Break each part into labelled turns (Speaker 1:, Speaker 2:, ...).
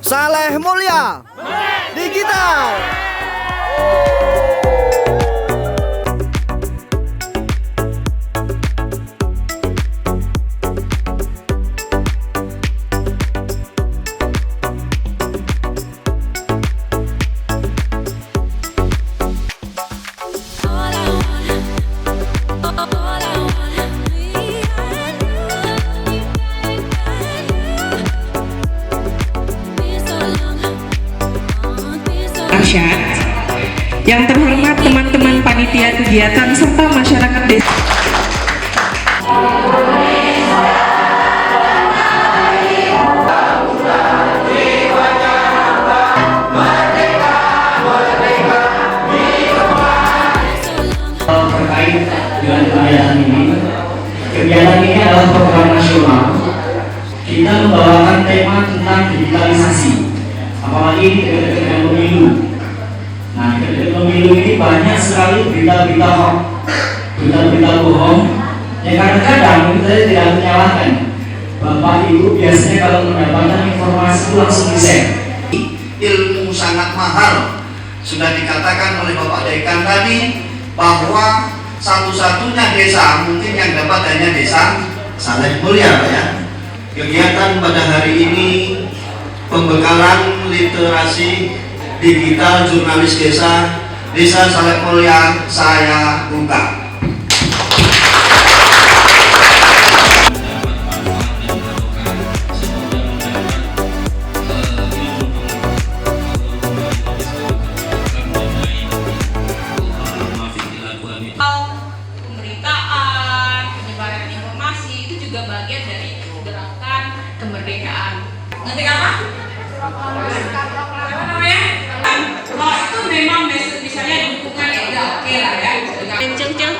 Speaker 1: Saleh Mulia Digital.
Speaker 2: Yang terhormat teman-teman panitia kegiatan serta masyarakat desa.
Speaker 3: Terkait dengan kegiatan ini adalah program nasional. Kita membawakan tema tentang digitalisasi, apalagi dengan pemilu. Nah, ketika pemilu ini banyak sekali berita-berita hoax, berita-berita bohong yang kadang-kadang kita tidak menyalahkan. Bapak Ibu biasanya kalau mendapatkan informasi itu langsung di-share.
Speaker 4: Ilmu sangat mahal. Sudah dikatakan oleh Bapak Dekan tadi bahwa satu-satunya desa mungkin yang dapat hanya desa Saleh Mulia, Pak ya. Kegiatan pada hari ini pembekalan literasi digital jurnalis Desa Saleh Mulia saya buka.
Speaker 5: Pemberitaan, penyebaran informasi itu juga bagian dari gerakan kemerdekaan. Ngerti apa? Apa namanya? Kalau itu memang misalnya dukungan ya udah oke lah ya. Ceng-ceng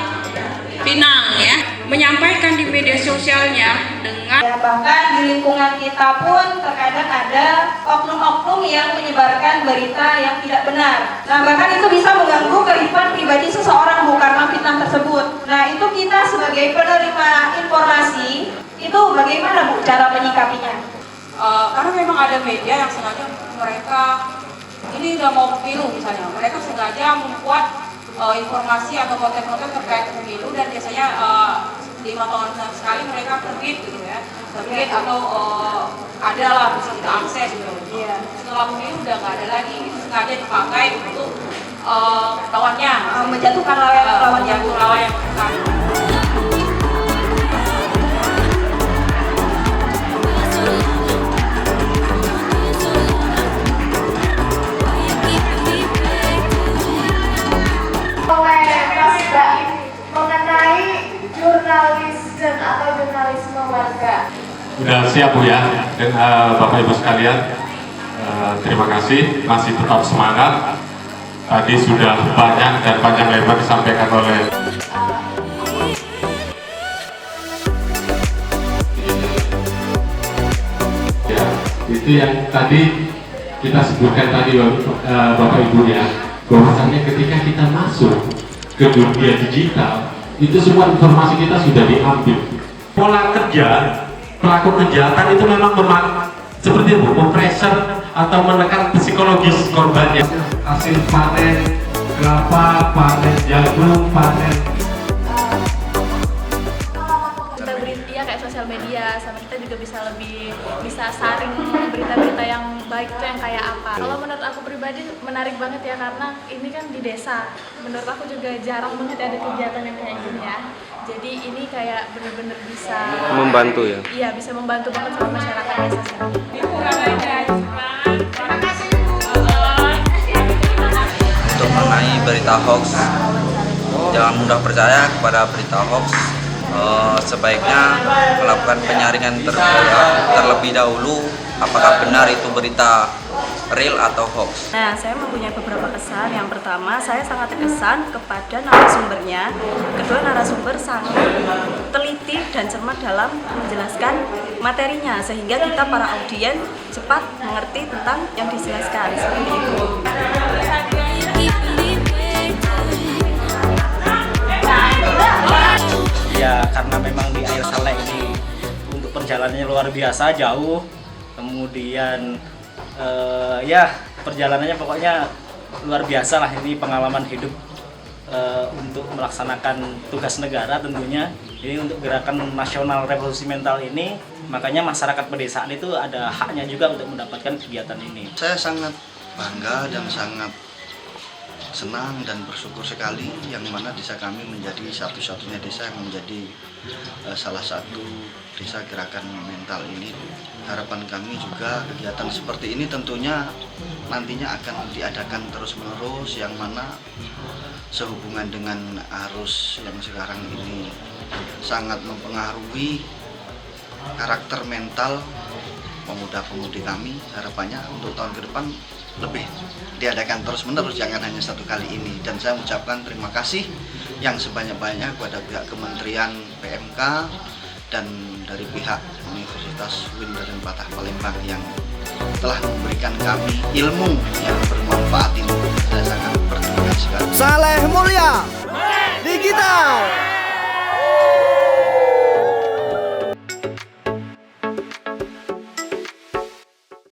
Speaker 5: Pinang ya menyampaikan di media sosialnya dengan
Speaker 6: ya, bahkan di lingkungan kita pun terkadang ada oknum-oknum yang menyebarkan berita yang tidak benar. Nah, bahkan itu bisa mengganggu kehidupan pribadi seseorang karena fitnah tersebut. Nah, itu kita sebagai penerima informasi itu bagaimana Bu cara menyikapinya?
Speaker 5: Karena memang ada media yang sengaja mereka ini udah mau pemilu misalnya, mereka sengaja membuat informasi atau konten-konten terkait pemilu dan biasanya 5 tahun sekali mereka terbit gitu ya, terbit atau adalah bisa kita akses gitu.
Speaker 6: Iya.
Speaker 5: Setelah pemilu udah nggak ada lagi, itu sengaja dipakai untuk lawannya,
Speaker 6: Menjatuhkan lawan yang
Speaker 5: bukan.
Speaker 7: Mengenai jurnalisme atau jurnalisme warga.
Speaker 8: Sudah siap Bu ya, dan Bapak Ibu sekalian, terima kasih, masih tetap semangat. Tadi sudah banyak dan panjang lebar disampaikan oleh ya, itu yang tadi kita sebutkan tadi Bapak Ibu ya, bahwasannya ketika kita masuk ke dunia digital, itu semua informasi kita sudah diambil. Pola kerja pelaku kejahatan itu memang seperti itu, mempressure atau menekan psikologis korbannya. Hasil panen kelapa, panen jagung, panen
Speaker 9: berita kayak sosial media, sama kita juga bisa saring berita-berita yang baik itu yang kayak apa. Kalau menurut aku pribadi menarik banget ya, karena ini kan di desa. Menurut aku juga jarang banget ada kegiatan yang kayak gini ya. Jadi ini kayak benar-benar bisa
Speaker 10: membantu ya.
Speaker 9: Iya, bisa membantu banget sama masyarakat desa sini.
Speaker 10: Untuk mengenai berita hoax, jangan mudah percaya kepada berita hoax. Sebaiknya melakukan penyaringan terlebih dahulu apakah benar itu berita real atau hoax.
Speaker 11: Nah, saya mempunyai beberapa kesan. Yang pertama, saya sangat terkesan kepada narasumbernya. Kedua, narasumber sangat teliti dan cermat dalam menjelaskan materinya, sehingga kita para audien cepat mengerti tentang yang dijelaskan. Seperti itu.
Speaker 12: Ya, karena memang di air Saleh ini untuk perjalanannya luar biasa jauh, kemudian Ya perjalanannya pokoknya luar biasa lah, ini pengalaman hidup untuk melaksanakan tugas negara tentunya. Jadi untuk gerakan nasional revolusi mental ini, makanya masyarakat pedesaan itu ada haknya juga untuk mendapatkan kegiatan ini.
Speaker 4: Saya sangat bangga dan sangat senang dan bersyukur sekali yang mana desa kami menjadi satu-satunya desa yang menjadi salah satu desa gerakan mental ini. Harapan kami juga kegiatan seperti ini tentunya nantinya akan diadakan terus-menerus, yang mana sehubungan dengan arus yang sekarang ini sangat mempengaruhi karakter mental pemuda-pemudi kami. Harapannya untuk tahun ke depan lebih diadakan terus-menerus, jangan hanya satu kali ini. Dan saya mengucapkan terima kasih yang sebanyak-banyak kepada pihak Kementerian PMK dan dari pihak Universitas UIN Raden Patah Palembang yang telah memberikan kami ilmu yang bermanfaat ini. Saya sangat berterima kasih sekali.
Speaker 1: Saleh